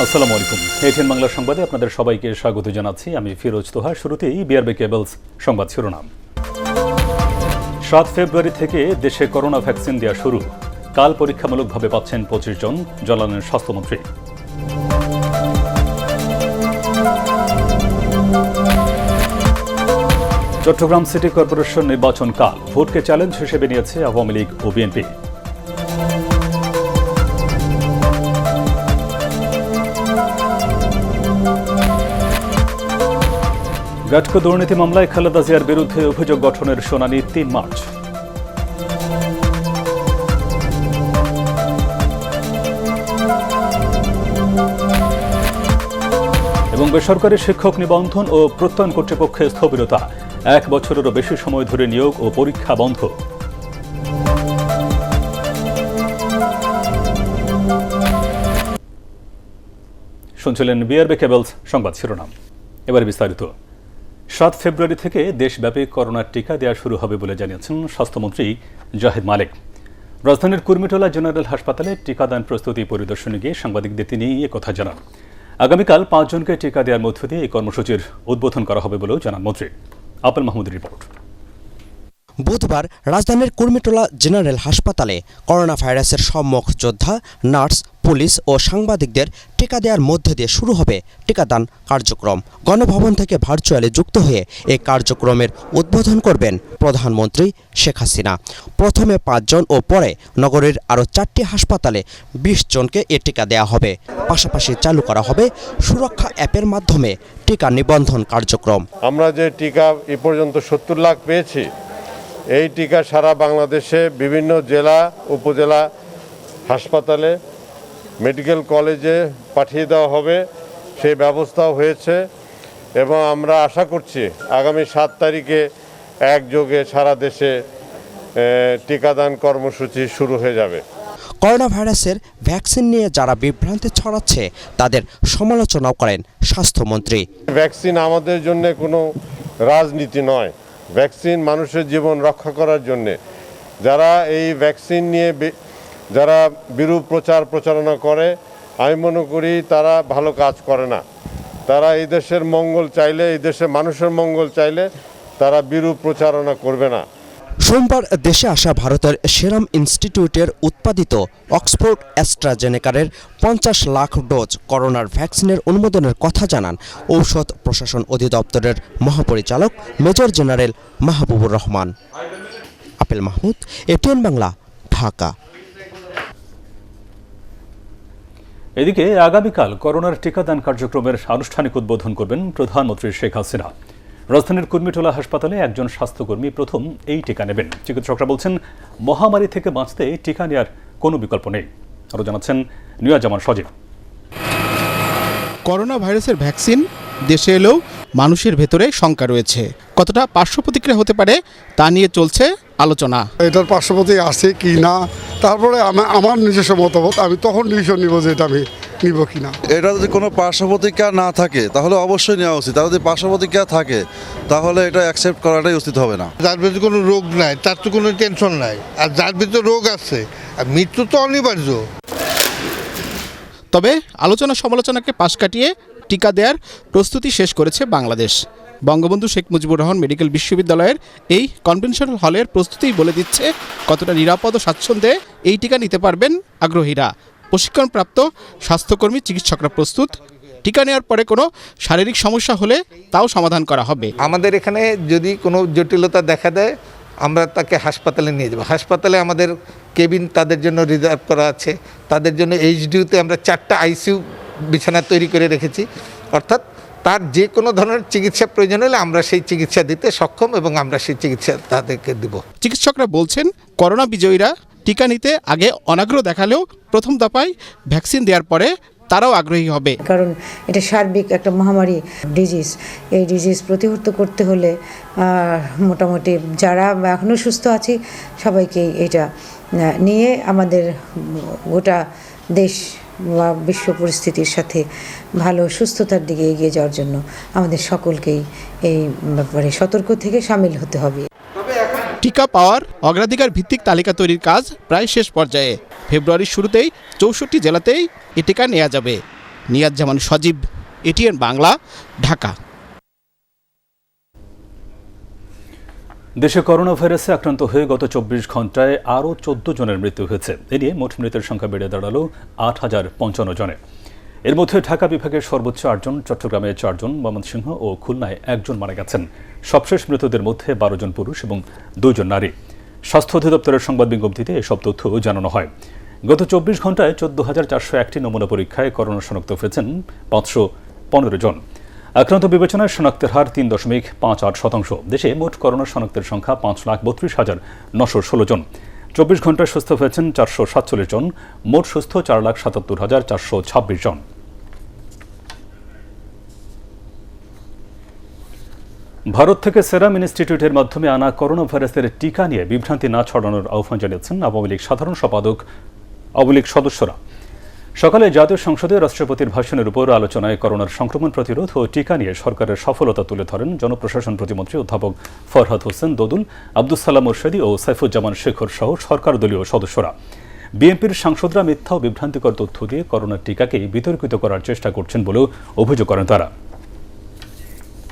আসসালামু আলাইকুম। এটিএন বাংলা সংবাদে আপনাদের সবাইকে স্বাগত জানাচ্ছি। আমি ফিরোজ তোহা। শুরুতেই বিআরবি কেবলস সংবাদ শিরোনাম। 7 ফেব্রুয়ারি থেকে দেশে করোনা ভ্যাকসিন দেওয়া শুরু। কাল পরীক্ষামূলকভাবে পাচ্ছেন 25 জন, জানালেন স্বাস্থ্যমন্ত্রী। চট্টগ্রাম সিটি কর্পোরেশন নির্বাচন কাল ভোটকে চ্যালেঞ্জ হিসেবে নিয়েছে আওয়ামী লীগ ও বিএনপি। গ্যাটকো দুর্নীতি মামলায় খালেদা জিয়ার বিরুদ্ধে অভিযোগ গঠনের শুনানি 3 মার্চ। এবং বেসরকারি শিক্ষক নিবন্ধন ও প্রত্যয়ন কর্তৃপক্ষের স্থবিরতা, 1 বছরেরও বেশি সময় ধরে নিয়োগ ও পরীক্ষা বন্ধ। শুনছিলেন বিআরবি কেবলস সংবাদ শিরোনাম। এবার বিস্তারিত। 7 ফেব্রুয়ারি থেকে দেশব্যাপী করোনার টিকা দেওয়া শুরু হবে বলে জানিয়েছেন স্বাস্থ্যমন্ত্রী জাহিদ মালিক। রাজধানীর কুর্মিটোলা জেনারেল হাসপাতালে টিকাদান প্রস্তুতি পরিদর্শনে গিয়ে সাংবাদিকদের তিনি একথা জানান। আগামীকাল 5 জনকে টিকা দেওয়ার মধ্য দিয়ে এই কর্মসূচির উদ্বোধন করা হবে বলেও জানান মন্ত্রী। আপেল মাহমুদের রিপোর্ট। বুধবার রাজধানীর কুর্মিটোলা জেনারেল হাসপাতালে করোনা ভাইরাসের সম্মুখ যোদ্ধা, নার্স, পুলিশ ও সাংবাদিকদের টিকা দেওয়ার মধ্য দিয়ে শুরু হবে টিকাদান কার্যক্রম। গণভবন থেকে ভার্চুয়ালি যুক্ত হয়ে এই কার্যক্রমের উদ্বোধন করবেন প্রধানমন্ত্রী শেখ হাসিনা। প্রথমে 5 জন ও পরে নগরীর আরও 4টি হাসপাতালে 20 জনকে এ টিকা দেওয়া হবে। পাশাপাশি চালু করা হবে সুরক্ষা অ্যাপের মাধ্যমে টিকা নিবন্ধন কার্যক্রম। আমরা যে টিকা এ পর্যন্ত 70 লাখ পেয়েছি, এই টিকা সারা বাংলাদেশে বিভিন্ন জেলা, উপজেলা হাসপাতালে, মেডিকেল কলেজে পাঠিয়ে দেওয়া হবে, সেই ব্যবস্থাও হয়েছে। এবং আমরা আশা করছি আগামী 7 তারিখে একযোগে সারা দেশে টিকাদান কর্মসূচি শুরু হয়ে যাবে। করোনা ভাইরাসের ভ্যাকসিন নিয়ে যারা বিভ্রান্তি ছড়াচ্ছে তাদের সমালোচনাও করেন স্বাস্থ্যমন্ত্রী। ভ্যাকসিন আমাদের জন্য কোনো রাজনীতি নয়, ভ্যাকসিন মানুষের জীবন রক্ষা করার জন্যে। যারা এই ভ্যাকসিন নিয়ে যারা বিরূপ প্রচারণা করে, আমি মনে করি তারা ভালো কাজ করে না। তারা এই দেশের মঙ্গল চাইলে, এই দেশের মানুষের মঙ্গল চাইলে তারা বিরূপ প্রচারণা করবে না। সোমবার দেশে আসা ভারতের সেরাম ইনস্টিটিউটের উৎপাদিত অক্সফোর্ড অ্যাস্ট্রাজেনেকার 50 লাখ ডোজ করোনার ভ্যাকসিনের অনুমোদনের কথা জানান ঔষধ প্রশাসন অধিদপ্তরের মহাপরিচালক major general Mahbubur Rahman. Apple Mahmud, ATN Bangla, Dhaka. এদিকে আগামীকাল করোনার টিকাদান কার্যক্রমের আনুষ্ঠানিক উদ্বোধন করবেন প্রধানমন্ত্রী শেখ হাসিনা। রাজধানীর কুর্মিটোলা হাসপাতালে একজন স্বাস্থ্যকর্মী প্রথম এই টিকা নেবেন। চিকিৎসকরা বলছেন, মহামারী থেকে বাঁচতে টিকা নেওয়ার কোনো বিকল্প নেই। আরও জানাচ্ছেন নিয়াজামান সজীব। করোনা ভাইরাসের ভ্যাকসিন দেশে এলেও মানুষের ভেতরে শঙ্কা রয়েছে। কতটা পার্শ্ব প্রতিক্রিয়া হতে পারে তা নিয়ে চলছে আলোচনা। এটার পার্শ্বপ্রতিক্রিয়া আছে কি না, তারপরে আমার নিজস্ব মতামত, আমি তখন ডিসিশন নিব যে এটা আমি নিব কি না। এটা যদি কোনো পার্শ্বপ্রতিক্রিয়া না থাকে তাহলে অবশ্যই নেওয়া উচিত। আর যদি পার্শ্বপ্রতিক্রিয়া থাকে তাহলে এটা অ্যাকসেপ্ট করাটাই উচিত হবে না। যার ভিতরে কোনো রোগ নাই তার তো কোনো টেনশন নাই, আর যার ভিতরে রোগ আছে আর মৃত্যু তো অনিবার্য। তবে আলোচনা সমালোচনাকে পাশ কাটিয়ে টিকা দেওয়ার প্রস্তুতি শেষ করেছে বাংলাদেশ। বঙ্গবন্ধু শেখ মুজিবুর রহমান মেডিকেল বিশ্ববিদ্যালয়ের এই কনভেনশন হলের প্রস্তুতিই বলে দিচ্ছে কতটা নিরাপদ ও স্বাচ্ছন্দ্যে এই টিকা নিতে পারবেন আগ্রহীরা। প্রশিক্ষণপ্রাপ্ত স্বাস্থ্যকর্মী, চিকিৎসকরা প্রস্তুত। টিকা নেওয়ার পরে কোনো শারীরিক সমস্যা হলে তাও সমাধান করা হবে। আমাদের এখানে যদি কোনো জটিলতা দেখা দেয় আমরা তাকে হাসপাতালে নিয়ে যাব। হাসপাতালে আমাদের কেবিন তাদের জন্য রিজার্ভ করা আছে। তাদের জন্য এইচডিউতে আমরা 4টা আইসিইউ বিছানা তৈরি করে রেখেছি। অর্থাৎ তার যে কোনো ধরনের চিকিৎসা প্রয়োজন হলে আমরা সেই চিকিৎসা দিতে সক্ষম এবং আমরা সেই চিকিৎসা তাদেরকে দিব। চিকিৎসকরা বলছেন, করোনা বিজয়ীরা টিকা নিতে আগে অনাগ্রহ দেখালেও প্রথম দফায় ভ্যাকসিন দেওয়ার পরে তারাও আগ্রহী হবে। কারণ এটা সার্বিক একটা মহামারী ডিজিজ। এই ডিজিজ প্রতিহত করতে হলে মোটামুটি যারা এখনও সুস্থ আছি সবাইকে এটা নিয়ে আমাদের গোটা দেশ বা বিশ্ব পরিস্থিতির সাথে ভালো সুস্থতার দিকে এগিয়ে যাওয়ার জন্য আমাদের সকলকেই এই ব্যাপারে সতর্ক থেকে সামিল হতে হবে। টিকা পাওয়ার অগ্রাধিকার ভিত্তিক তালিকা তৈরির কাজ প্রায় শেষ পর্যায়ে। ফেব্রুয়ারির শুরুতেই 64 জেলাতেই এ টিকা নেওয়া যাবে। নিয়াজ জামান সজীব, এটিএন বাংলা, ঢাকা। দেশে করোনা ভাইরাসে আক্রান্ত হয়ে গত ২৪ ঘন্টায় আরও ১৪ জনের মৃত্যু হয়েছে। এ নিয়ে মোট মৃতের সংখ্যা বেড়ে দাঁড়ালো ৮,০৫৫ জনে। এর মধ্যে ঢাকা বিভাগের সর্বোচ্চ ৮ জন, চট্টগ্রামে ৪ জন, ময়মনসিংহ ও খুলনায় ১ জন মারা গেছেন। সবশেষ মৃতদের মধ্যে ১২ জন পুরুষ এবং ২ জন নারী। স্বাস্থ্য অধিদপ্তরের সংবাদ বিজ্ঞপ্তিতে এসব তথ্য জানানো হয়। গত ২৪ ঘন্টায় ১৪,৪০১টি নমুনা পরীক্ষায় করোনা শনাক্ত হয়েছেন ৫১৫ জন। আক্রান্ত বিবেচনায় শনাক্তের হার ৩.৫৮%। দেশে মোট করোনা শনাক্তের সংখ্যা ৫,৩২,৯১৬ জন। ২৪ ঘন্টায় সুস্থ হয়েছেন ৪৪৭ জন। মোট সুস্থ ৪,৭৭,৪২৬ জন। ভারত থেকে সেরাম ইনস্টিটিউটের মাধ্যমে আনা করোনা ভাইরাসের টিকা নিয়ে বিভ্রান্তি না ছড়ানোর আহ্বান জানিয়েছেন আওয়ামী লীগ সাধারণ সম্পাদক আওয়ামী লীগ সদস্যরা। সকালে জাতীয় সংসদে রাষ্ট্রপতির ভাষণের উপর আলোচনায় করোনার সংক্রমণ প্রতিরোধ ও টিকা নিয়ে সরকারের সফলতা তুলে ধরেন জনপ্রশাসন প্রতিমন্ত্রী অধ্যাপক ফরহাদ হোসেন দোদুল, আব্দুস সালাম মোর্শেদী ও সাইফুজ্জামান শেখর সহ সরকার দলীয় সদস্যরা। বিএনপির সাংসদরা মিথ্যা ও বিভ্রান্তিকর তথ্য দিয়ে করোনার টিকাকে বিতর্কিত করার চেষ্টা করছেন বলেও অভিযোগ করেন তারা।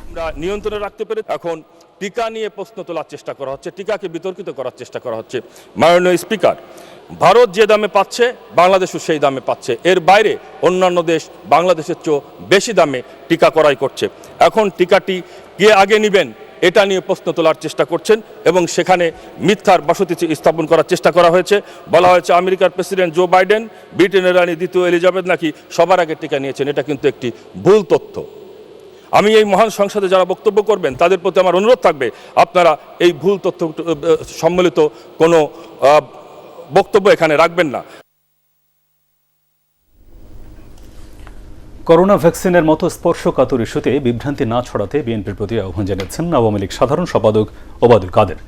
আমরা নিয়ন্ত্রণে রাখতে পেরে এখন টিকা নিয়ে প্রশ্ন তোলার চেষ্টা করা হচ্ছে, টিকাকে বিতর্কিত করার চেষ্টা করা হচ্ছে। মাননীয় স্পিকার, ভারত যে দামে পাচ্ছে বাংলাদেশও সেই দামে পাচ্ছে। এর বাইরে অন্যান্য দেশ বাংলাদেশের চেয়েও বেশি দামে টিকা ক্রয় করছে। এখন টিকাটি কে আগে নেবেন এটা নিয়ে প্রশ্ন তোলার চেষ্টা করছেন এবং সেখানে মিথ্যার বসতি স্থাপন করার চেষ্টা করা হয়েছে। বলা হয়েছে আমেরিকার প্রেসিডেন্ট জো বাইডেন, ব্রিটেনের রানী দ্বিতীয় এলিজাবেথ নাকি সবার আগে টিকা নিয়েছেন। এটা কিন্তু একটি ভুল তথ্য। আমি এই মহান সংসদে যারা বক্তব্য করবেন তাদের প্রতি আমার অনুরোধ থাকবে, আপনারা এই ভুল তথ্য সম্মিলিত কোনো বক্তব্য এখানে রাখবেন না। করোনা ভ্যাকসিনের মতো স্পর্শকাতর ইস্যুতে বিভ্রান্তি না ছড়াতে বিএনপির প্রতি আহ্বান জানিয়েছেন আওয়ামী লীগ সাধারণ সম্পাদক ওবায়দুল কাদের।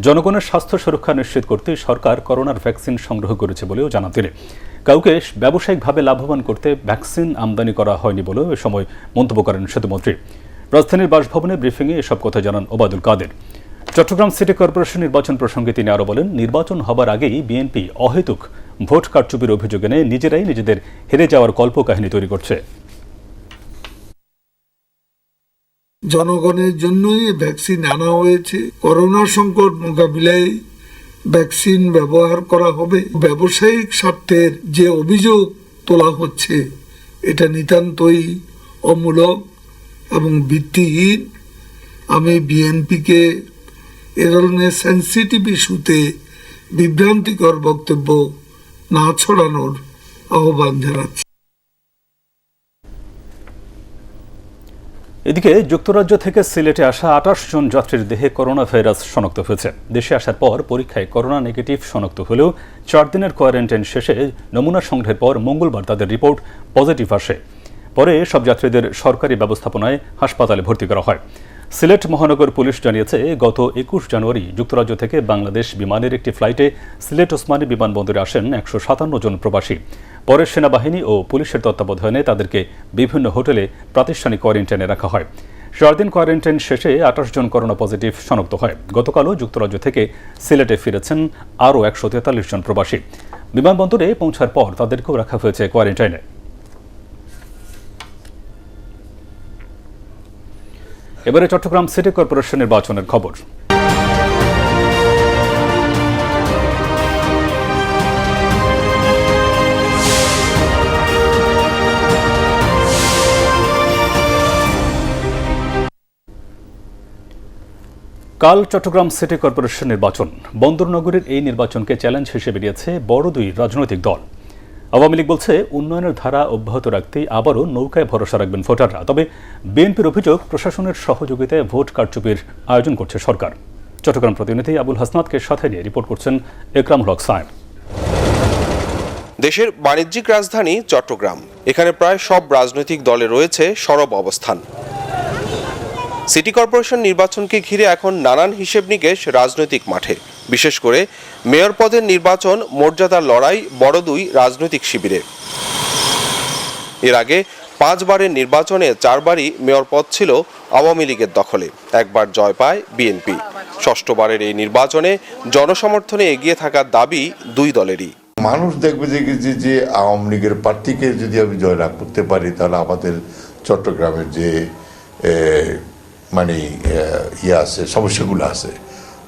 জনগণের স্বাস্থ্য সুরক্ষা নিশ্চিত করতে সরকার করোনার ভ্যাকসিন সংগ্রহ করেছে বলেও জানান তিনি। কাউকে ব্যবসায়িকভাবে লাভবান করতে ভ্যাকসিন আমদানি করা হয়নি বলেও এ সময় মন্তব্য করেন সেতুমন্ত্রী। রাজধানীর বাসভবনে ব্রিফিংয়ে এসব কথা জানান ওবায়দুল কাদের। চট্টগ্রাম সিটি কর্পোরেশন নির্বাচন প্রসঙ্গে তিনি আরও বলেন, নির্বাচন হবার আগেই বিএনপি অহেতুক ভোট কারচুপির অভিযোগ এনে নিজেরাই নিজেদের হেরে যাওয়ার কল্পকাহিনী তৈরি করছে। জনগণের জন্যই ভ্যাকসিন আনা হয়েছে। করোনা সংকট মোকাবিলায় ভ্যাকসিন ব্যবহার করা হবে। ব্যবসায়িক স্বার্থের যে অভিযোগ তোলা হচ্ছে এটা নিতান্তই অমূলক এবং ভিত্তিহীন। আমি বিএনপিকে এ ধরনের সেন্সিটিভ ইস্যুতে বিভ্রান্তিকর বক্তব্য না ছড়ানোর আহ্বান জানাচ্ছি। এদিকে যুক্তরাজ্য থেকে সিলেটে আসা ২৮ জন যাত্রীর দেহে করোনা ভাইরাস শনাক্ত হয়েছে। দেশে আসার পর পরীক্ষায় করোনা নেগেটিভ শনাক্ত হলেও ৪ দিনের কোয়ারেন্টাইন শেষে নমুনা সংগ্রহের পর মঙ্গলবার তাদের রিপোর্ট পজিটিভ আসে। পরে সব যাত্রীদের সরকারি ব্যবস্থাপনায় হাসপাতালে ভর্তি করা হয়। সিলেট মহানগর পুলিশ জানিয়েছে, গত ২১ জানুয়ারি যুক্তরাজ্য থেকে বাংলাদেশ বিমানের একটি ফ্লাইটে সিলেট ওসমানী বিমানবন্দরে আসেন ১৫৭ জন প্রবাসী। পরে সেনাবাহিনী ও পুলিশের তত্ত্বাবধানে তাদেরকে বিভিন্ন হোটেলে প্রাতিষ্ঠানিক কোয়ারেন্টাইনে রাখা হয়। ৪ দিন কোয়ারেন্টাইন শেষে ২৮ জন করোনা পজিটিভ শনাক্ত হয়। গতকালও যুক্তরাজ্য থেকে সিলেটে ফিরেছেন আরও ১৪৩ জন প্রবাসী। বিমানবন্দরে পৌঁছার পর তাদেরকেও রাখা হয়েছে কোয়ারেন্টাইনে। এবারে চট্টগ্রাম সিটি কর্পোরেশন নির্বাচনের খবর। কাল চট্টগ্রাম সিটি কর্পোরেশন নির্বাচন। বন্দরনগরীর এই নির্বাচনকে চ্যালেঞ্জ হিসেবে নিয়েছে বড় দুই রাজনৈতিক দল। আওয়ামী লীগ বলছে, উন্নয়নের ধারা অব্যাহত রাখতেই আবারও নৌকায় ভরসা রাখবেন ভোটাররা। তবে বিএনপির অভিযোগ, প্রশাসনের সহযোগিতায় ভোট কারচুপির আয়োজন করছে সরকার। চট্টগ্রাম প্রতিনিধি আবুল হাসনাতকে সাথে নিয়ে রিপোর্ট করছেন একরামুল হক সায়েম। দেশের বাণিজ্যিক রাজধানী চট্টগ্রাম, এখানে প্রায় সব রাজনৈতিক দলে রয়েছে সরব অবস্থান। সিটি কর্পোরেশন নির্বাচনকে ঘিরে এখন নানান হিসেব নিকেশ রাজনৈতিক মাঠে। বিশেষ করে মেয়র পদের নির্বাচন মর্যাদার লড়াই বড় দুই রাজনৈতিক শিবিরে। এর আগে 5 বারের নির্বাচনে 4 বারই মেয়র পদ ছিল আওয়ামী লীগের দখলে। একবার জয় পায় বিএনপি। 6ষ্ঠ বারের এই নির্বাচনে জনসমর্থনে এগিয়ে থাকার দাবি দুই দলেরই। মানুষ দেখবে যে আওয়ামী লীগের প্রার্থীকে যদি আমি জয়লাভ করতে পারি, তাহলে আমাদের চট্টগ্রামের যে আছে, সমস্যাগুলো আছে,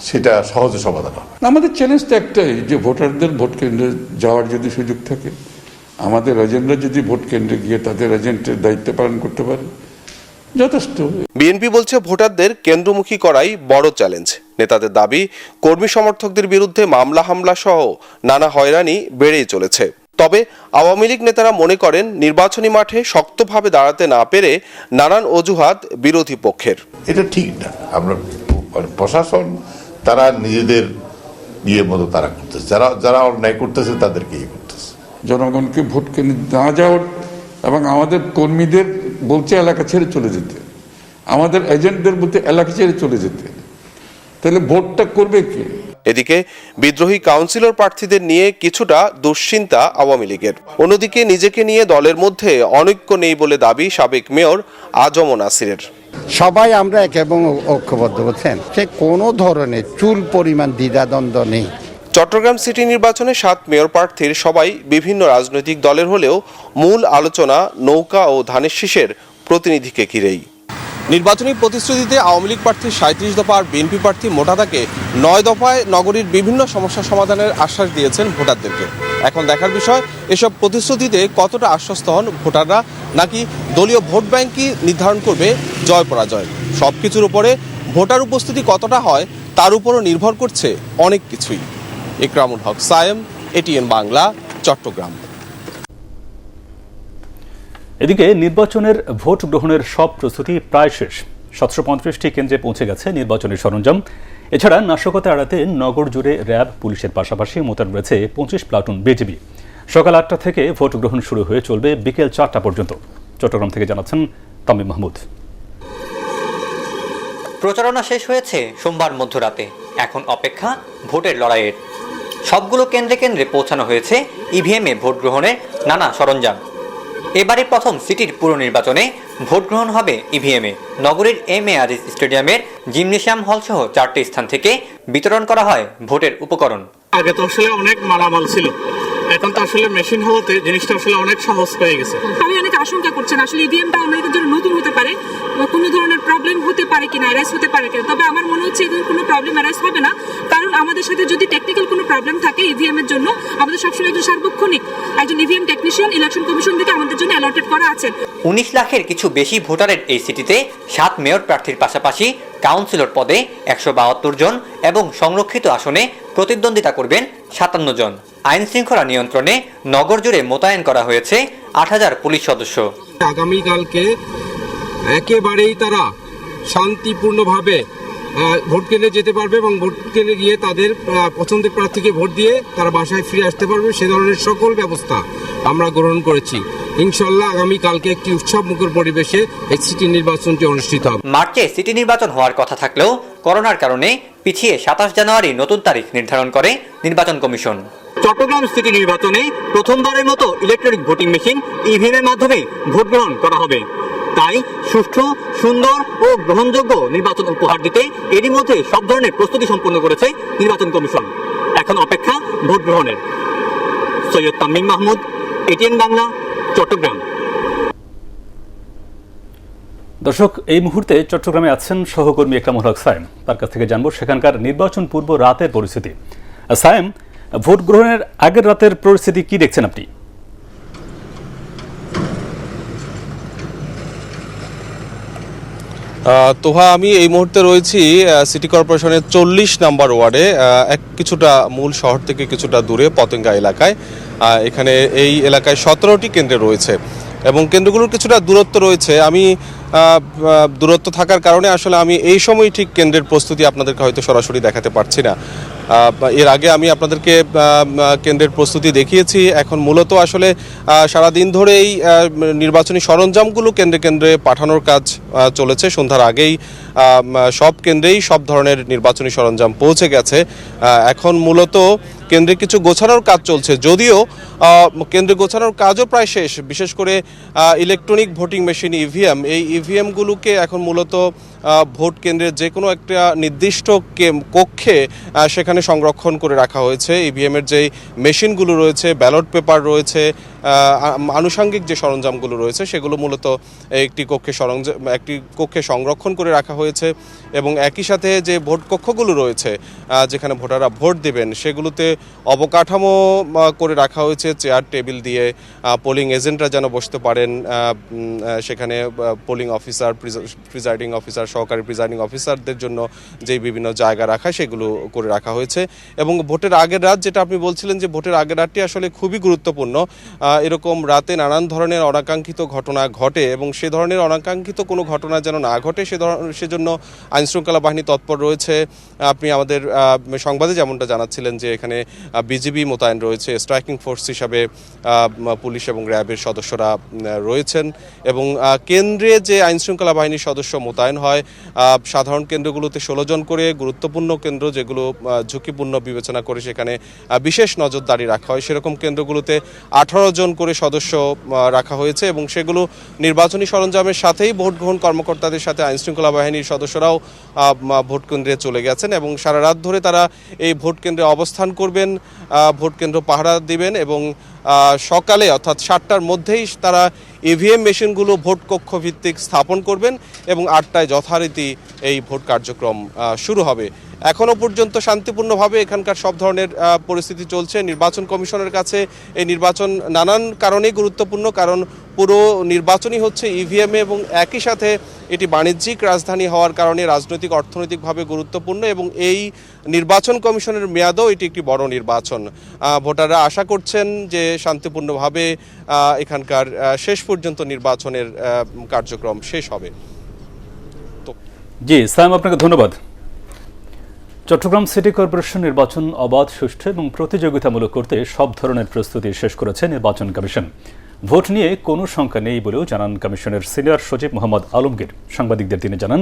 সেটা সহজে সমাধান হবে। আমাদের চ্যালেঞ্জ তো একটাই, যে ভোটারদের ভোট কেন্দ্রে যাওয়ার যদি সুযোগ থাকে, আমাদের এজেন্টরা যদি ভোট কেন্দ্রে গিয়ে তাদের এজেন্টের দায়িত্ব পালন করতে পারে, যথেষ্ট। বিএনপি বলছে ভোটারদের কেন্দ্রমুখী করাই বড় চ্যালেঞ্জ। নেতাদের দাবি, কর্মী সমর্থকদের বিরুদ্ধে মামলা হামলা সহ নানা হয়রানি বেড়েই চলেছে। তবে আওয়ামী লীগ নেতারা মনে করেন নির্বাচনী মাঠে শক্তভাবে দাঁড়াতে না পেরে নানান অজুহাত বিরোধী পক্ষের। এটা ঠিক না। আমরা প্রশাসন তারা নিজেদের মতো তারা করতেছে, যারা অন্যায় করতেছে তাদেরকে করতেছে। জনগণকে ভোট কেন্দ্রে না যাওয়ার এবং আমাদের কর্মীদের বলছে এলাকা ছেড়ে চলে যেতে, আমাদের এজেন্টদের বলতে এলাকা ছেড়ে চলে যেতে, তাহলে ভোটটা করবে কে? এদিকে বিদ্রোহী কাউন্সিলর প্রার্থীদের নিয়ে কিছুটা দুশ্চিন্তা আওয়ামী লীগের। অন্যদিকে নিজেকে নিয়ে দলের মধ্যে অনৈক্য নেই বলে দাবি সাবেক মেয়র আজম নাসিরের। সবাই আমরা এক এবং ঐক্যবদ্ধ, বলছেন, সে কোনো ধরনের চুল পরিমাণ দ্বিধাদ্বন্দ্ব নেই। চট্টগ্রাম সিটি নির্বাচনে 7 মেয়র প্রার্থীর সবাই বিভিন্ন রাজনৈতিক দলের হলেও মূল আলোচনা নৌকা ও ধানের শীষের প্রতিনিধিকে ঘিরেই। নির্বাচনী প্রতিশ্রুতিতে আওয়ামী লীগ প্রার্থী 37 দফা আর বিএনপি প্রার্থী মোটা দাগে 9 দফায় নগরীর বিভিন্ন সমস্যা সমাধানের আশ্বাস দিয়েছেন ভোটারদেরকে। এখন দেখার বিষয়, এসব প্রতিশ্রুতিতে কতটা আশ্বস্ত হন ভোটাররা, নাকি দলীয় ভোট ব্যাংকই নির্ধারণ করবে জয় পরাজয়। সব কিছুর উপরে ভোটার উপস্থিতি কতটা হয় তার উপরও নির্ভর করছে অনেক কিছুই। ইকরামুল হক সায়েম, এটিএন বাংলা, চট্টগ্রাম। এদিকে নির্বাচনের ভোট গ্রহণের সব প্রস্তুতি প্রায় শেষ। 735টি কেন্দ্রে পৌঁছে গেছে নির্বাচনের সরঞ্জাম। এছাড়া নাশকতা এড়াতে নগর জুড়ে র্যাব, পুলিশের পাশাপাশি মোতায়েন রয়েছে 25 প্লাটুন বিজিবি। সকাল 8টা থেকে ভোট গ্রহণ শুরু হয়ে চলবে বিকেল 4টা পর্যন্ত। চট্টগ্রাম থেকে জানাচ্ছেন তামিম মাহমুদ। প্রচারণা শেষ হয়েছে সোমবার মধ্যরাতে, এখন অপেক্ষা ভোটের লড়াইয়ের। সবগুলো কেন্দ্রে কেন্দ্রে পৌঁছানো হয়েছে ইভিএমে ভোট গ্রহণের নানা সরঞ্জাম। এবারে প্রথম সিটির পুর নির্বাচনে ভোট গ্রহণ হবে ইভিএমে। নগরীর এম.এ. আজিজ স্টেডিয়ামের জিমনেশিয়াম হল সহ 4টি স্থান থেকে বিতরণ করা হয় ভোটের উপকরণ। আগে তো আসলে অনেক মালামাল ছিল, এখন তো আসলে মেশিন হওয়াতে জিনিসটা আসলে অনেক সহজ হয়ে গেছে। আমি অনেক আশঙ্কা করছেন আসলে ইভিএমটা আমাদের জন্য নতুন হতে পারে, কোনো ধরনের প্রবলেম হতে পারে কিনা, অ্যারাইজ হতে পারে কিনা। তবে আমার মনে হচ্ছে এদের কোনো প্রবলেম অ্যারাইজ হবে না, কারণ আমাদের সাথে যদি টেকনিক্যাল কোনো প্রবলেম থাকে ইভিএম এর জন্য, আমাদের সবসময় একজন সার্বক্ষণিক একজন ইভিএম টেকনিশিয়ান ইলেকশন কমিশন থেকে আমাদের জন্য অ্যালটেড করা আছে। 19 লাখের কিছু বেশি ভোটারের এই সিটিতে 7 মেয়র প্রার্থীর পাশাপাশি কাউন্সিলর পদে 172 জন এবং সংরক্ষিত আসনে প্রতিদ্বন্দ্বিতা করবেন 57 জন। আইন শৃঙ্খলা নিয়ন্ত্রণে নগর জুড়ে মোতায়েন করা হয়েছে 8000 পুলিশ সদস্য। আগামীকালকে একেবারেই তারা শান্তিপূর্ণভাবে ভোট কেন্দ্রে যেতে পারবে এবং ভোট কেন্দ্রে গিয়ে তাদের পছন্দের প্রার্থীকে ভোট দিয়ে তারা বাসায় ফিরে আসতে পারবে। সে ধরনের সকল ব্যবস্থা আমরা গ্রহণ করেছি। ইনশাল্লাহ আগামীকালকে একটি উৎসব মুখর পরিবেশে এই সিটি নির্বাচনটি অনুষ্ঠিত হবে। মার্চে সিটি নির্বাচন হওয়ার কথা থাকলেও করোনার কারণে পিছিয়ে 27 জানুয়ারি নতুন তারিখ নির্ধারণ করে নির্বাচন কমিশন। চট্টগ্রাম সিটি নির্বাচনে প্রথমবারের মতো ইলেকট্রনিক ভোটিং মেশিন ইভিএম এর মাধ্যমে ভোট গ্রহণ করা হবে। তাই সুষ্ঠু, সুন্দর ও গ্রহণযোগ্য নির্বাচন উপহার দিতে এরই মধ্যে সব ধরনের প্রস্তুতি সম্পন্ন করেছে নির্বাচন কমিশন। এখন অপেক্ষা ভোট গ্রহণের। সৈয়দ তামিম মাহমুদ, এটিএন বাংলা, চট্টগ্রাম। দর্শক, এই মুহূর্তে চট্টগ্রামে আছেন সহকর্মী ইকরামুল হক সায়েম। তার কাছ থেকে জানবো সেখানকার নির্বাচন পূর্ব রাতের পরিস্থিতি। সায়েম, ভোট গ্রহণের আগের রাতের পরিস্থিতি কি দেখছেন আপনি? তোহা, আমি এই মুহূর্তে রয়েছি সিটি কর্পোরেশনের 40 নম্বর ওয়ার্ডে, কিছুটা মূল শহর থেকে কিছুটা দূরে পতেঙ্গা এলাকায়। এখানে এই এলাকায় 17টি কেন্দ্রে রয়েছে এবং কেন্দ্রগুলোর কিছুটা দূরত্ব রয়েছে। আমি দূরত্ব থাকার কারণে আসলে আমি এই সময় ঠিক কেন্দ্রের প্রস্তুতি আপনাদেরকে হয়তো সরাসরি দেখাতে পারছি না। এর আগে আমি আপনাদেরকে কেন্দ্রের প্রস্তুতি দেখিয়েছি। এখন মূলত আসলে সারাদিন ধরে এই নির্বাচনী সরঞ্জামগুলো কেন্দ্রে কেন্দ্রে পাঠানোর কাজ চলেছে। সন্ধ্যার আগেই সব কেন্দ্রেই সব ধরনের নির্বাচনী সরঞ্জাম পৌঁছে গেছে। এখন মূলত কেন্দ্রে কিছু গোছানোর কাজ চলছে, যদিও কেন্দ্রে গোছানোর কাজও প্রায় শেষ। বিশেষ করে ইলেকট্রনিক ভোটিং মেশিন ইভিএম, এই ইভিএমগুলোকে এখন মূলত ভোট কেন্দ্রের যে কোনো একটা নির্দিষ্ট কক্ষে সেখানে সংরক্ষণ করে রাখা হয়েছে। ইভিএমের যেই মেশিনগুলো রয়েছে, ব্যালট পেপার রয়েছে, আনুষঙ্গিক যে সরঞ্জামগুলো রয়েছে সেগুলো মূলত একটি কক্ষে সংরক্ষণ করে রাখা হয়েছে। এবং একই সাথে যে ভোট কক্ষগুলো রয়েছে যেখানে ভোটাররা ভোট দেবেন সেগুলোতে অবকাঠামো করে রাখা হয়েছে, চেয়ার টেবিল দিয়ে পোলিং এজেন্টরা যেন বসতে পারেন। সেখানে পোলিং অফিসার, প্রিজাইডিং অফিসার, সহকারী প্রিজাইডিং অফিসারদের জন্য যে বিভিন্ন জায়গা রাখা সেগুলো করে রাখা হয়েছে। এবং ভোটের আগের রাত, যেটা আপনি বলছিলেন যে ভোটের আগের রাতটি আসলে খুবই গুরুত্বপূর্ণ। এরকম রাতে নানান ধরনের অনাকাঙ্ক্ষিত ঘটনা ঘটে এবং সে ধরনের অনাকাঙ্ক্ষিত কোনো ঘটনা যেন না ঘটে সেজন্য আইনশৃঙ্খলা বাহিনী তৎপর রয়েছে। আপনি আমাদের সংবাদে যেমনটা জানাচ্ছিলেন যে এখানে বিজিবি মোতায়েন রয়েছে, স্ট্রাইকিং ফোর্স হিসাবে পুলিশ এবং র্যাবের সদস্যরা রয়েছেন। এবং কেন্দ্রে যে আইনশৃঙ্খলা বাহিনীর সদস্য মোতায়েন হয় সাধারণ কেন্দ্রগুলোতে 16 জন করে, গুরুত্বপূর্ণ কেন্দ্র যেগুলো ঝুঁকিপূর্ণ বিবেচনা করে সেখানে বিশেষ নজরদারি রাখা হয় সেরকম কেন্দ্রগুলোতে 18 জন করে সদস্য রাখা হয়েছে। এবং সেগুলো নির্বাচনী সরঞ্জামের সাথেই ভোট গ্রহণ কর্মকর্তাদের সাথে আইনশৃঙ্খলা বাহিনীর সদস্যরাও ভোট কেন্দ্রে চলে গেছেন এবং সারা রাত ধরে তারা এই ভোট কেন্দ্রে অবস্থান করবেন, ভোট কেন্দ্র পাহারা দিবেন এবং সকালে অর্থাৎ 7টার মধ্যেই তারা ইভিএম মেশিনগুলো ভোট কক্ষ ভিত্তিক স্থাপন করবেন এবং 8টায় যথারীতি এই ভোট কার্যক্রম শুরু হবে। এখনও পর্যন্ত শান্তিপূর্ণভাবে এখানকার সব ধরনের পরিস্থিতি চলছে। নির্বাচন কমিশনের কাছে এই নির্বাচন নানান কারণেই গুরুত্বপূর্ণ, কারণ পুরো নির্বাচনই হচ্ছে ইভিএমে এবং একই সাথে এটি বাণিজ্যিক রাজধানী হওয়ার কারণে রাজনৈতিক অর্থনৈতিকভাবে গুরুত্বপূর্ণ এবং এই নির্বাচন কমিশনের মেয়াদও এটি একটি বড় নির্বাচন। ভোটাররা আশা করছেন যে শান্তিপূর্ণভাবে এখানকার শেষ পর্যন্ত নির্বাচনের কার্যক্রম শেষ হবে। জি সাইম, আপনাকে ধন্যবাদ। চট্টগ্রাম সিটি কর্পোরেশন নির্বাচন অবাধ, সুষ্ঠু এবং প্রতিযোগিতামূলক করতে সব ধরনের প্রস্তুতি শেষ করেছে নির্বাচন কমিশন। ভোট নিয়ে কোনো শঙ্কা নেই বলেও জানান কমিশনের সিনিয়র সচিব মোহাম্মদ আলমগীর। সাংবাদিকদের তিনি জানান,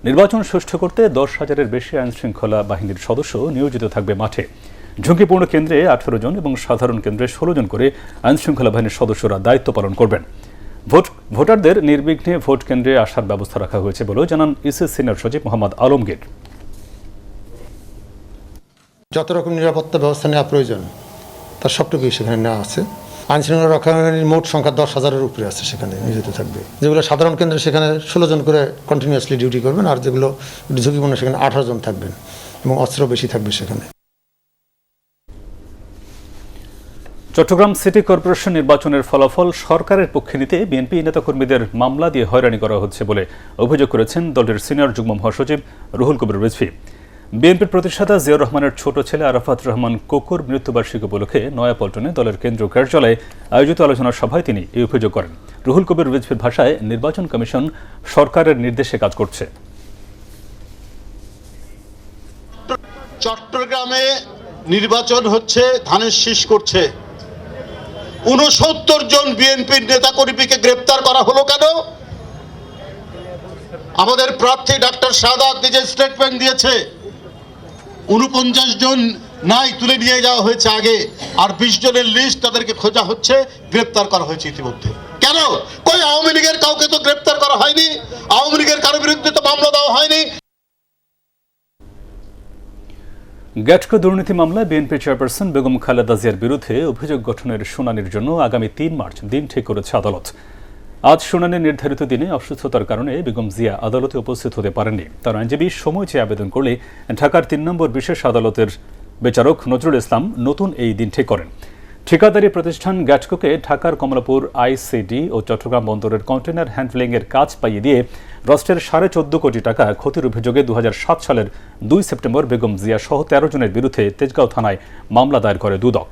নির্বাচন সুষ্ঠু করতে 10,000-এর বেশি আইনশৃঙ্খলা বাহিনীর সদস্য নিয়োজিত থাকবে মাঠে। ঝুঁকিপূর্ণ কেন্দ্রে 18 জন এবং সাধারণ কেন্দ্রে 16 জন করে আইনশৃঙ্খলা বাহিনীর সদস্যরা দায়িত্ব পালন করবেন। ভোটারদের নির্বিঘ্নে ভোট কেন্দ্রে আসার ব্যবস্থা রাখা হয়েছে বলেও জানান ইসি সিনিয়র সচিব মোহাম্মদ আলমগীর। যত রকম নিরাপত্তা ব্যবস্থা নেওয়া প্রয়োজন তার সবটুকুই সেখানে নেওয়া আছে। আইনশৃঙ্খলা রক্ষাকারীর মোট সংখ্যা 10,000-এর উপরে আছে, সেখানে নিয়োজিত থাকবে। যেগুলো সাধারণ কেন্দ্রে সেখানে 16 জন করে কন্টিনিউয়াসলি ডিউটি করবেন, আর যেগুলো ঝুঁকিপূর্ণ সেখানে 18 জন থাকবেন এবং অস্ত্র বেশি থাকবে সেখানে। চট্টগ্রাম সিটি কর্পোরেশন নির্বাচনের ফলাফল সরকারের পক্ষে নিতে বিএনপি নেতাকর্মীদের মামলা দিয়ে হয়রানি করা হচ্ছে বলে অভিযোগ করেছেন দলের সিনিয়র যুগ্ম মহাসচিব রুহুল কবির রিজভী। বিএনপির প্রতিষ্ঠাতা জিয়াউর রহমানের ছোট ছেলে আরাফাত রহমান কোকুর মৃত্যুবার্ষিকী উপলক্ষে নয়াপল্টনে দলের কেন্দ্রীয় কার্যালয়ে আয়োজিত আলোচনা সভায় তিনি এই অভিযোগ করেন। রুহুল কবির রিজভীর ভাষায়, নির্বাচন কমিশন সরকারের নির্দেশে কাজ করছে। চট্টগ্রামে নির্বাচন হচ্ছে, ধানের শীষ করছে। 69 জন বিএনপির নেতাকর্মীকে গ্রেপ্তার করা হলো কেন? আমাদের প্রার্থী ডাক্তার সাদাত নিজে স্টেটমেন্ট দিয়েছে 49 জন নাই, তুলে নিয়ে যাওয়া হয়েছে আগে, আর 20 জনের লিস্ট তাদেরকে খোঁজা হচ্ছে, গ্রেপ্তার করা হয়েছে ইতিমধ্যে। কেন? কই আওয়ামী লীগের কাউকে তো গ্রেপ্তার করা হয়নি, আওয়ামী লীগের কারো বিরুদ্ধে তো মামলা দেওয়া হয়নি। গ্যাটকো দুর্নীতি মামলায় বিএনপি চেয়ারপারসন বেগম খালেদা জিয়ার বিরুদ্ধে অভিযোগ গঠনের শুনানির জন্য আগামী 3 মার্চ দিন ঠিক করেছে আদালত। আজ শুনানির নির্ধারিত দিনে অসুস্থতার কারণে বেগম জিয়া আদালতে উপস্থিত হতে পারেননি। তার আইনজীবী সময় চেয়ে আবেদন করলে ঢাকার 3 নম্বর বিশেষ আদালতের বিচারক নজরুল ইসলাম নতুন এই দিন ঠিক করেন। ঠিকাদারি প্রতিষ্ঠান গ্যাটকোকে ঢাকার কমলাপুর আইসিডি ও চট্টগ্রাম বন্দরের কন্টেনার হ্যান্ডলিংয়ের কাজ পাইয়ে দিয়ে রাষ্ট্রের 14.5 কোটি টাকা ক্ষতির অভিযোগে 2007 সালের 2 সেপ্টেম্বর বেগম জিয়া সহ 13 জনের বিরুদ্ধে তেজগাঁও থানায় মামলা দায়ের করে দুদক।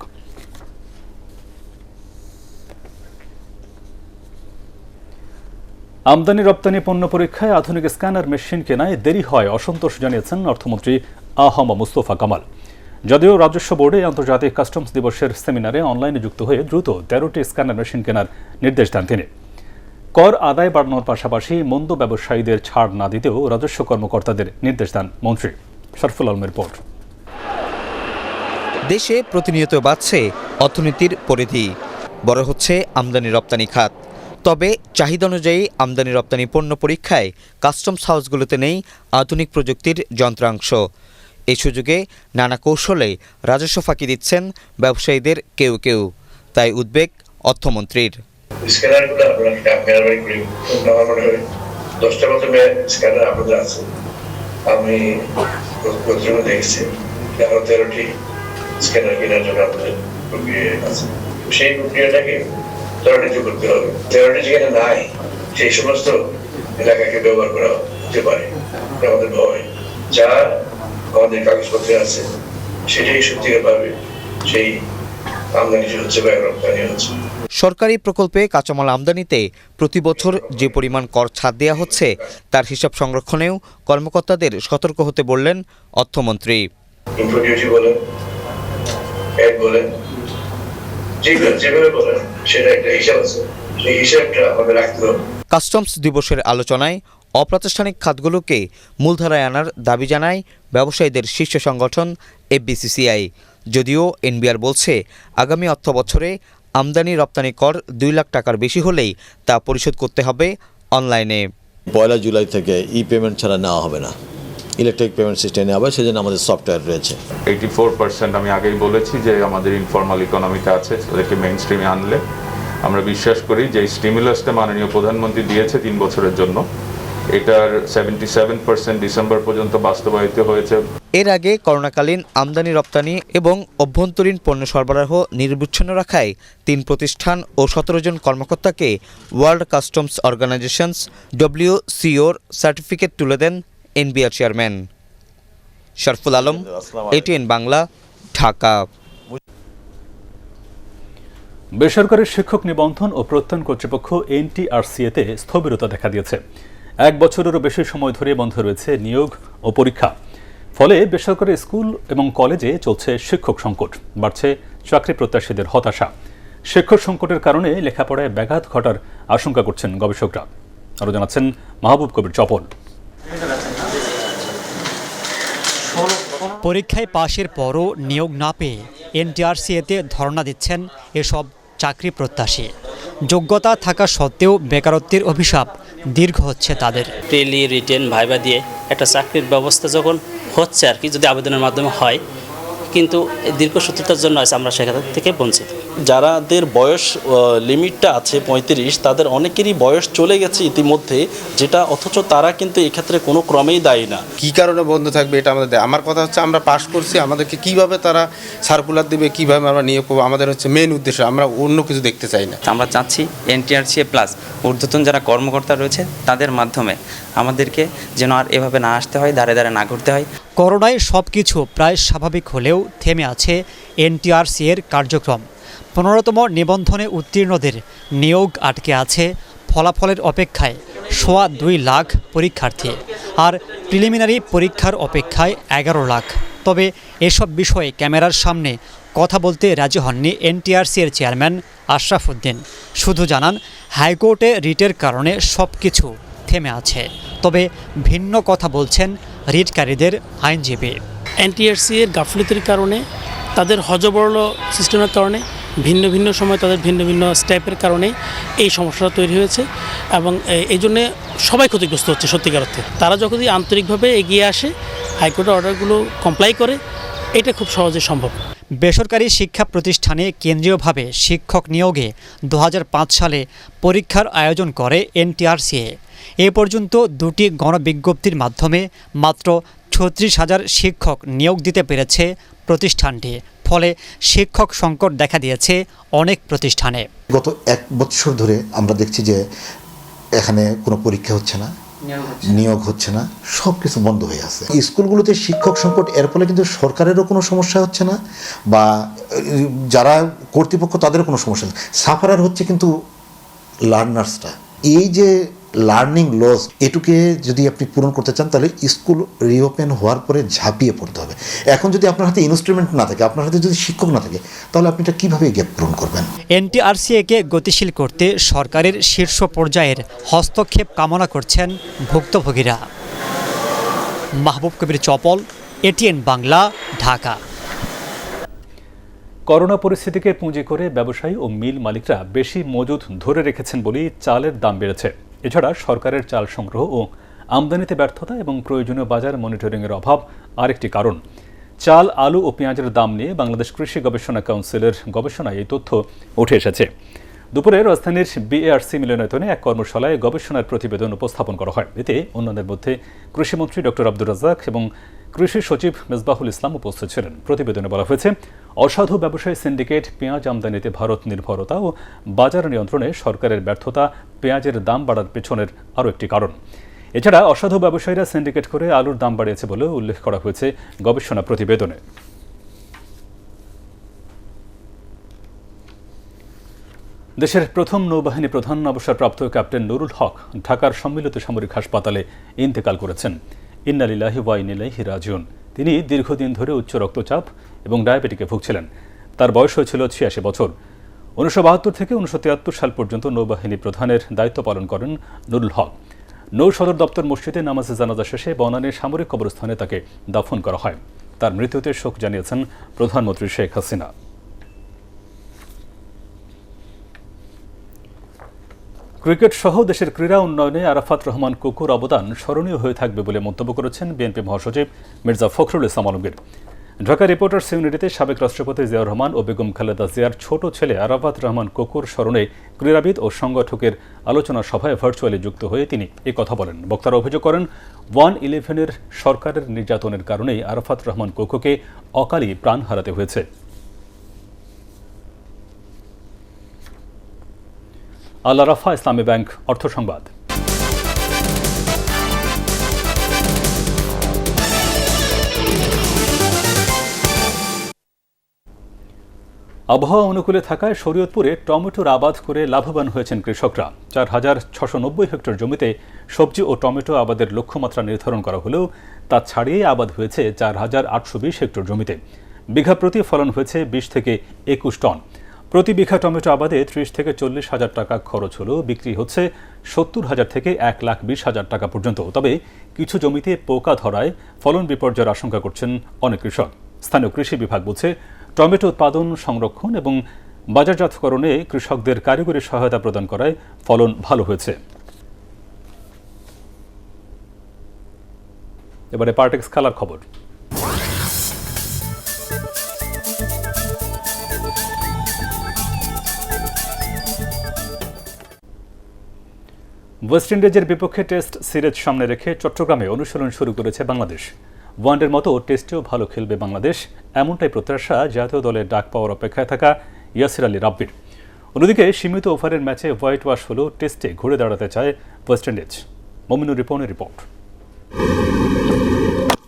আমদানি রপ্তানি পণ্য পরীক্ষায় আধুনিক স্ক্যানার মেশিন কেনায় দেরি হয় অসন্তোষ জানিয়েছেন অর্থমন্ত্রী আহম মুস্তফা কামাল। যদিও রাজস্ব বোর্ডে আন্তর্জাতিক কাস্টমস দিবসের সেমিনারে অনলাইনে যুক্ত হয়ে দ্রুত 13টি স্ক্যানার মেশিন কেনার নির্দেশ দেন তিনি। কর আদায় বাড়ানোর পাশাপাশি মন্দ ব্যবসায়ীদের ছাড় না দিতেও রাজস্ব কর্মকর্তাদের নির্দেশ দেন মন্ত্রী। শরফুল আলমের রিপোর্ট। দেশে প্রতিনিয়ত বাড়ছে অর্থনীতির পরিধি, বড় হচ্ছে আমদানি রপ্তানি খাত। তবে চাহিদা অনুযায়ী আমদানি রপ্তানি পণ্য পরীক্ষায় কাস্টমস হাউসগুলোতে নেই আধুনিক প্রযুক্তির যন্ত্রাংশ। এই সুযোগে নানা কৌশলে রাজস্ব ফাঁকি দিচ্ছেন ব্যবসায়ীদের কেউ কেউ। তাই উদ্বেগ অর্থমন্ত্রীর। স্ক্যানারগুলো আপনারা আমার মনে হয় 10টার মতো স্ক্যানার আপনাদের আছে। আমি প্রতিদিন দেখছি 13টি স্ক্যানার কেনার জন্য আপনাদের প্রক্রিয়া আছে। সেই প্রক্রিয়াটাকে ত্বরান্বিত করতে হবে। 13টি যেখানে নাই সেই সমস্ত এলাকাকে ব্যবহার করা হতে পারে আমাদের ভয়। যা আমাদের কাগজপত্রে আছে সেটাই সত্যিকার ভাবে সেই আমদানি হচ্ছে বা রপ্তানি হচ্ছে। সরকারি প্রকল্পে কাঁচামাল আমদানিতে প্রতি বছর যে পরিমাণ কর ছাড় দেওয়া হচ্ছে তার হিসাব সংরক্ষণেও কর্মকর্তাদের সতর্ক হতে বললেন অর্থমন্ত্রী। ইনপুট ডিউটি বলেন, এড বলেন, যেভাবে বলেন সেটা একটা হিসাব আছে, সেই হিসাবটা আমাদের রাখতে হবে। কাস্টমস দিবসের আলোচনায় অপ্রাতিষ্ঠানিক খাতগুলোকে মূলধারায় আনার দাবি জানায় ব্যবসায়ীদের শীর্ষ সংগঠন এফবিসিসিআই। যদিও এনবিআর বলছে আগামী অর্থবছরে আমদানি রপ্তানি কর 2 লাখ টাকার বেশি হলেই তা পরিশোধ করতে হবে অনলাইনে। 1 জুলাই থেকে পেমেন্ট ছাড়া নেওয়া হবে না, ইলেকট্রিক পেমেন্ট সিস্টেম নেওয়া হবে, সেজন্য আমাদের সফটওয়্যার রয়েছে। 84% আমি আগেই বলেছি যে আমাদের ইনফর্মাল ইকোনমিতে আছে, ওদেরকে মেইন স্ট্রিমে আনলে আমরা বিশ্বাস করি যে স্টিমুলাসটা মাননীয় প্রধানমন্ত্রী দিয়েছে 3 বছরের জন্য, এটার 77% ডিসেম্বর পর্যন্ত বাস্তবায়িত হয়েছে। এর আগে করোনাকালীন আমদানি রপ্তানি এবং অভ্যন্তরীণ পণ্য সরবরাহ নিরবিচ্ছিন্ন রাখায় 3 প্রতিষ্ঠান ও 17 জন কর্মকর্তাকে ওয়ার্ল্ড কাস্টমস অর্গানাইজেশনস WCOর সার্টিফিকেট তুলে দেন NBR chairman. Sharful Alam, ATN Bangla, Dhaka. বেসরকারি শিক্ষক নিবন্ধন ও প্রত্যয়ন কর্তৃপক্ষ NTRCA-তে স্থবিরতা দেখা দিয়েছে। 1 বছরেরও বেশি সময় ধরে বন্ধ রয়েছে নিয়োগ ও পরীক্ষা। ফলে বেসরকারি স্কুল এবং কলেজে চলছে শিক্ষক সংকট, বাড়ছে চাকরি প্রত্যাশীদের হতাশা। শিক্ষক সংকটের কারণে লেখাপড়ায় ব্যাঘাত ঘটার আশঙ্কা করছেন গবেষকরা। আরও জানাচ্ছেন মাহবুব কবির চপল। পরীক্ষায় পাশের পরও নিয়োগ না পেয়ে NTRCA-তে ধর্ণা দিচ্ছেন এসব চাকরি প্রত্যাশী। যোগ্যতা থাকা সত্ত্বেও বেকারত্বের অভিশাপ দীর্ঘ হচ্ছে তাদের। প্রিলি রিটেন ভাইবা দিয়ে একটা চাকরির ব্যবস্থা যখন হচ্ছে আর কি, যদি আবেদনের মাধ্যমে হয়, কিন্তু দীর্ঘসূত্রতার জন্য আছে আমরা সেখান থেকে বঞ্চিত। যারাদের বয়স লিমিটটা আছে 35, তাদের অনেকেরই বয়স চলে গেছে ইতিমধ্যে, যেটা অথচ তারা কিন্তু এক্ষেত্রে কোনো ক্রমেই দায়ী না। কী কারণে বন্ধ থাকবে এটা আমাদের দেয়। আমার কথা হচ্ছে আমরা পাস করছি, আমাদেরকে কিভাবে তারা সার্কুলার দেবে, কিভাবে আমরা নিয়োগ করবো, আমাদের হচ্ছে মেন উদ্দেশ্য। আমরা অন্য কিছু দেখতে চাই না। আমরা চাচ্ছি NTRCA প্লাস ঊর্ধ্বতন যারা কর্মকর্তা রয়েছে তাদের মাধ্যমে আমাদেরকে যেন আর এভাবে না আসতে হয়, দাঁড়ে দাঁড়ে না ঘুরতে হয়। করোনায় সব কিছু প্রায় স্বাভাবিক হলেও থেমে আছে NTRCA-এর কার্যক্রম। 15তম নিবন্ধনে উত্তীর্ণদের নিয়োগ আটকে আছে। ফলাফলের অপেক্ষায় 2.25 লাখ পরীক্ষার্থী, আর প্রিলিমিনারি পরীক্ষার অপেক্ষায় 11 লাখ। তবে এসব বিষয়ে ক্যামেরার সামনে কথা বলতে রাজি হননি NTRCA-এর চেয়ারম্যান আশরাফ উদ্দিন। শুধু জানান হাইকোর্টে রিটের কারণে সব কিছু থেমে আছে। তবে ভিন্ন কথা বলছেন রিটকারীদের আইনজীবী। NTRCA-এর গাফলতির কারণে, তাদের হজবরল সিস্টেমের কারণে, ভিন্ন ভিন্ন সময় তাদের ভিন্ন ভিন্ন স্টেপের কারণে এই সমস্যাটা তৈরি হয়েছে এবং এই জন্যে সবাই ক্ষতিগ্রস্ত হচ্ছে সত্যিকার অর্থে। তারা যখন আন্তরিকভাবে এগিয়ে আসে, হাইকোর্টের অর্ডারগুলো কমপ্লাই করে, এটা খুব সহজে সম্ভব। বেসরকারি শিক্ষা প্রতিষ্ঠানে কেন্দ্রীয়ভাবে শিক্ষক নিয়োগে 2005 সালে পরীক্ষার আয়োজন করে NTRCA। এ পর্যন্ত 2টি গণবিজ্ঞপ্তির মাধ্যমে মাত্র 36,000 শিক্ষক নিয়োগ দিতে পেরেছে প্রতিষ্ঠানটি। ফলে শিক্ষক সংকট দেখা দিয়েছে অনেক প্রতিষ্ঠানে। গত 1 বছর ধরে আমরা দেখছি যে এখানে কোনো পরীক্ষা হচ্ছে না, নিয়োগ হচ্ছে না, সব কিছু বন্ধ হয়ে আছে। স্কুলগুলোতে শিক্ষক সংকট, এর ফলে কিন্তু সরকারেরও কোনো সমস্যা হচ্ছে না, বা যারা কর্তৃপক্ষ তাদেরও কোনো সমস্যা হচ্ছে। সাফারার হচ্ছে কিন্তু লার্নার্সরা। এই যে লার্নিং লস, এটুকে যদি আপনি পূরণ করতে চান তাহলে স্কুল রিওপেন হওয়ার পরে ঝাঁপিয়ে পড়তে হবে। এখন যদি আপনার হাতে ইনস্ট্রুমেন্ট না থাকে, আপনার হাতে যদি শিক্ষক না থাকে, তাহলে আপনি এটা কীভাবে গ্যাপ পূরণ করবেন? NTRCA-কে গতিশীল করতে সরকারের শীর্ষ পর্যায়ের হস্তক্ষেপ কামনা করছেন ভুক্তভোগীরা। মাহবুব কবির চপল, ATN বাংলা, ঢাকা। করোনা পরিস্থিতিকে পুঁজি করে ব্যবসায়ী ও মিল মালিকরা বেশি মজুদ ধরে রেখেছেন বলেই চালের দাম বেড়েছে। এছাড়া সরকারের চাল সংগ্রহ ও আমদানিতে ব্যর্থতা এবং প্রয়োজনীয় বাজার মনিটরিংয়ের অভাব আরেকটি কারণ। চাল, আলু ও পেঁয়াজের দাম নিয়ে বাংলাদেশ কৃষি গবেষণা কাউন্সিলের গবেষণায় এই তথ্য উঠে এসেছে। দুপুরে রাজধানীর বিএআরসি মিলনায়তনে এক কর্মশালায় গবেষণার প্রতিবেদন উপস্থাপন করা হয়। এতে অন্যান্যদের মধ্যে কৃষিমন্ত্রী ডক্টর আব্দুর রাজ্জাক এবং কৃষি সচিব মেজবাহুল ইসলাম উপস্থিত ছিলেন। প্রতিবেদনে বলা হয়েছে, অসাধু ব্যবসায়ী সিন্ডিকেট, পেঁয়াজ আমদানিতে ভারত নির্ভরতা ও বাজার নিয়ন্ত্রণে সরকারের ব্যর্থতা পেঁয়াজের দাম বাড়ার পেছনের আরও একটি কারণ। এছাড়া অসাধু ব্যবসায়ীরা সিন্ডিকেট করে আলুর দাম বাড়িয়েছে বলেও উল্লেখ করা হয়েছে গবেষণা প্রতিবেদনে। দেশের প্রথম নৌবাহিনী প্রধান অবসরপ্রাপ্ত ক্যাপ্টেন নুরুল হক ঢাকার সম্মিলিত সামরিক হাসপাতালে ইন্তেকাল করেছেন। ইন্না লিল্লাহি ওয়া ইন্না ইলাইহি রাজিউন। তিনি দীর্ঘদিন ধরে উচ্চ রক্তচাপ এবং ডায়াবেটিকে ভুগছিলেন। তার বয়স হয়েছিল ৮৬ বছর। ১৯৭২ থেকে ১৯৭৩ সাল পর্যন্ত নৌবাহিনী প্রধানের দায়িত্ব পালন করেন নুরুল হক। নৌ সদর দপ্তর মসজিদে নামাজে জানাজা শেষে বনানীর সামরিক কবরস্থানে তাকে দাফন করা হয়। তার মৃত্যুতে শোক জানিয়েছেন প্রধানমন্ত্রী শেখ হাসিনা। ক্রিকেট সহ দেশের ক্রীড়া উন্নয়নে আরাফাত রহমান কুকুর অবদান স্মরণীয় হয়ে থাকবে বলে মন্তব্য করেছেন বিএনপি মহাসচিব মির্জা ফখরুল ইসলাম আলমগীর। ঢাকা রিপোর্টার্স ইউনিটিতে সাবেক রাষ্ট্রপতি জিয়াউর রহমান ও বেগম খালেদা জিয়ার ছোট ছেলে আরাফাত রহমান কুকুর স্মরণে ক্রীড়াবিদ ও সংগঠকের আলোচনা সভায় ভার্চুয়ালি যুক্ত হয়ে তিনি এই কথা বলেন। বক্তারা অভিযোগ করেন, 1-11-এর সরকারের নির্যাতনের কারণেই আরাফাত রহমান কুকুকে অকালে প্রাণ হারাতে হয়েছে। আল আরাফা ইসলামী ব্যাংক অর্থ সংবাদ। আবহাওয়া অনুকূলে থাকায় শরীয়তপুরে টমেটোর আবাদ করে লাভবান হয়েছেন কৃষকরা। ৪,৬৯০ হেক্টর জমিতে সবজি ও টমেটো আবাদের লক্ষ্যমাত্রা নির্ধারণ করা হলেও তা ছাড়িয়ে আবাদ হয়েছে ৪,৮২০ হেক্টর জমিতে। বিঘা প্রতি ফলন হয়েছে ২০ থেকে ২১ টন। প্রতি বিঘা টমেটো আবাদে ৩০ থেকে ৪০ হাজার টাকা খরচ হলেও বিক্রি হচ্ছে ৭০,০০০ থেকে ১,২০,০০০ টাকা পর্যন্ত। তবে কিছু জমিতে পোকা ধরায় ফলন বিপর্যয়ের আশঙ্কা করছেন অনেক কৃষক। স্থানীয় কৃষি বিভাগ বলছে, টমেটো উৎপাদন, সংরক্ষণ এবং বাজারজাতকরণে কৃষকদের কারিগরি সহায়তা প্রদান করায় ফলন ভালো হয়েছে। এবারে পার্টেক্স খেলার খবর। ওয়েস্ট ইন্ডিজের বিপক্ষে টেস্ট সিরিজ সামনে রেখে চট্টগ্রামে অনুশীলন শুরু করেছে বাংলাদেশ। ওয়ানডের মতো টেস্টেও ভালো খেলবে বাংলাদেশ, এমনটাই প্রত্যাশা জাতীয় দলের ডাক পাওয়ার অপেক্ষায় থাকা ইয়াসির আলী রাব্বির। অন্যদিকে সীমিত ওভারের ম্যাচে হোয়াইট ওয়াশ হলেও টেস্টে ঘুরে দাঁড়াতে চায় ওয়েস্ট ইন্ডিজ। মমিনুর রিপনের রিপোর্ট।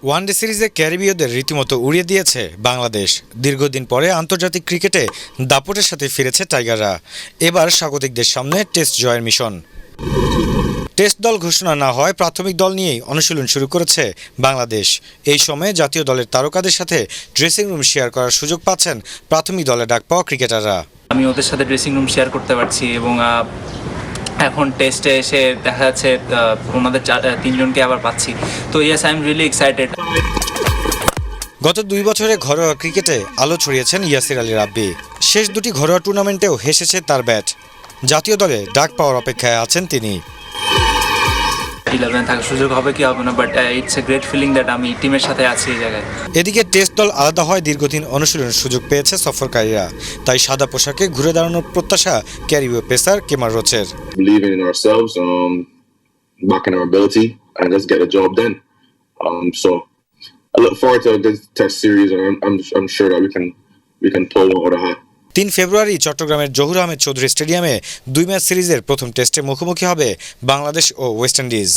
ওয়ানডে সিরিজে ক্যারিবীয়দের রীতিমতো উড়িয়ে দিয়েছে বাংলাদেশ। দীর্ঘদিন পরে আন্তর্জাতিক ক্রিকেটে দাপটের সাথে ফিরেছে টাইগাররা। এবার স্বাগতিকদের সামনে টেস্ট জয়ের মিশন। টেস্ট দল ঘোষণা না হয় প্রাথমিক দল নিয়েই অনুশীলন শুরু করেছে বাংলাদেশ। এই সময়ে জাতীয় দলের তারকাদের সাথে ড্রেসিং রুম শেয়ার করার সুযোগ পাচ্ছেন প্রাথমিক দলে ডাক পাওয়া ক্রিকেটাররা। আমি ওদের সাথে ড্রেসিং রুম শেয়ার করতে পারছি এবং এখন টেস্টে এসে দেখা যাচ্ছে ওনাদের 3জনকে আবার পাচ্ছি। তো yes, I am really excited. গত 2 বছরে ঘরোয়া ক্রিকেটে আলো ছড়িয়েছেন ইয়াসির আলী রাব্বি। শেষ 2টি ঘরোয়া টুর্নামেন্টেও হেসেছে তার ব্যাট। জাতীয় দলে ডাক পাওয়ার অপেক্ষায় আছেন তিনি। 11 থাকার সুযোগ হবে কি হবে না, but it's a great feeling that আমি টিমের সাথে আছি এই জায়গায়। এদিকে টেস্ট দল আলাদা হয় দীর্ঘদিন অনুশীলনের সুযোগ পেয়েছে সফরকারীরা। তাই সাদা পোশাকে ঘুরে দাঁড়ানোর প্রত্যাশা ক্যারিবীয় পেসার কেমার রোচের। Believing in ourselves, backing our ability, and let's get the job done. So I look forward to this test series, and I'm sure that we can pull one out of the hat. 3 ফেব্রুয়ারি চট্টগ্রামের জহুর আহমেদ চৌধুরী স্টেডিয়ামে 2 match সিরিজের প্রথম টেস্টে মুখোমুখি হবে বাংলাদেশ ও West Indies.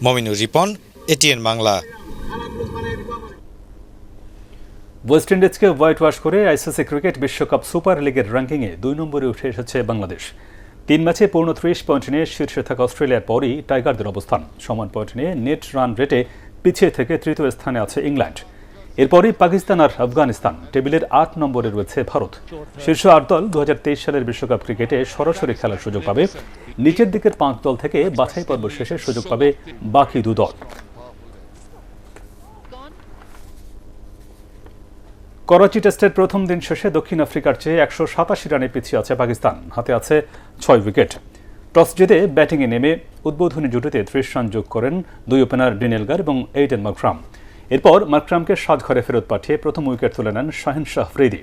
Mominur Ripon, ATN Bangla. West ইন্ডিজকে white wash করে আইসিসি ক্রিকেট বিশ্বকাপ সুপার লিগের র্যাঙ্কিংয়ে 2 নম্বরে উঠে এসেছে বাংলাদেশ। 3 ম্যাচে 29 পয়েন্ট নিয়ে শীর্ষে থাকা অস্ট্রেলিয়ার পরই টাইগারদের অবস্থান। সমান পয়েন্ট নিয়ে নেট রান রেটে পিছিয়ে থেকে তৃতীয় স্থানে আছে ইংল্যান্ড। এরপরই পাকিস্তান আর আফগানিস্তান। টেবিলের 8 নম্বরে রয়েছে ভারত। শীর্ষ 8 দল 2023 সালের বিশ্বকাপ ক্রিকেটে সরাসরি খেলার সুযোগ পাবে। নিচের দিকের 5 দল থেকে বাছাই পর্ব শেষে সুযোগ পাবে বাকি 2 দল। করাচি টেস্টের প্রথম দিন শেষে দক্ষিণ আফ্রিকার চেয়ে 187 রানে পিছিয়ে আছে পাকিস্তান। হাতে আছে 6 উইকেট। টস জিতে ব্যাটিংয়ে নেমে উদ্বোধনী জুটিতে 30 রান যোগ করেন দুই ওপেনার ডিন এলগার এবং এইডেন মাকরাম। এরপর মাকরামকে সাজঘরে ফেরত পাঠিয়ে প্রথম উইকেট তুলে নেন শাহিন শাহ আফ্রিদি।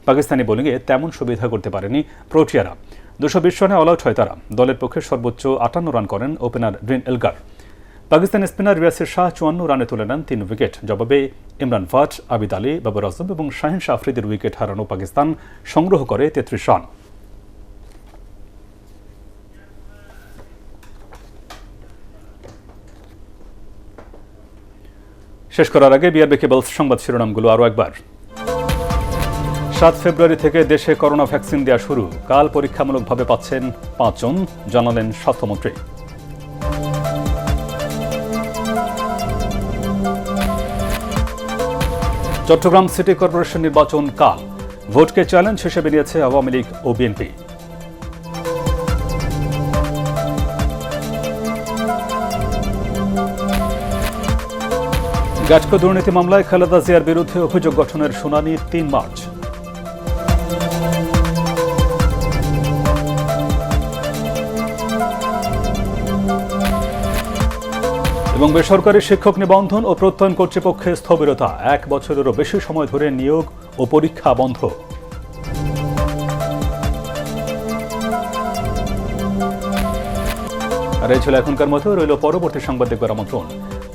পাকিস্তানি বোলিংয়ে তেমন সুবিধা করতে পারেনি প্রোটিয়ারা। 220 রানে অল আউট হয় তারা। দলের পক্ষে সর্বোচ্চ 58 রান করেন opener dean Elgar. Pakistani spinner Yasir Shah 54 রানে তুলে নেন 3 উইকেট। জবাবে ইমরান ভাট, আবিদ আলী, বাবর আজম এবং শাহিন শাহ আফ্রিদির উইকেট হারানো পাকিস্তান সংগ্রহ করে 33 রান। শেষ করার আগে বিআরবি কেবলস সংবাদ শিরোনামগুলো আরও একবার। 7 ফেব্রুয়ারি থেকে দেশে করোনা ভ্যাকসিন দেওয়া শুরু। কাল পরীক্ষামূলকভাবে পাচ্ছেন 5 জন, জানালেন স্বাস্থ্যমন্ত্রী। চট্টগ্রাম সিটি কর্পোরেশন নির্বাচন কাল। ভোটকে চ্যালেঞ্জ হিসেবে নিয়েছে আওয়ামী লীগ ও বিএনপি। গ্যাটকো দুর্নীতি মামলায় খালেদা জিয়ার বিরুদ্ধে অভিযোগ গঠনের শুনানি 3 মার্চ। এবং বেসরকারি শিক্ষক নিবন্ধন ও প্রত্যয়ন কর্তৃপক্ষের স্থবিরতা। 1 বছরেরও বেশি সময় ধরে নিয়োগ ও পরীক্ষা বন্ধ। আর এই ছিল এখনকার মতো। রইল পরবর্তী সংবাদ দেখবার আমন্ত্রণ।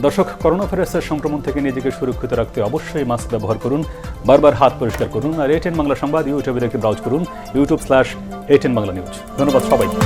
দর্শক, করোনা ভাইরাসের সংক্রমণ থেকে নিজেকে সুরক্ষিত রাখতে অবশ্যই মাস্ক ব্যবহার করুন, বারবার হাত পরিষ্কার করুন। আর ATN বাংলা সংবাদ ইউটিউবে ব্রাউজ করুন, youtube/ATN বাংলা নিউজ। ধন্যবাদ সবাইকে।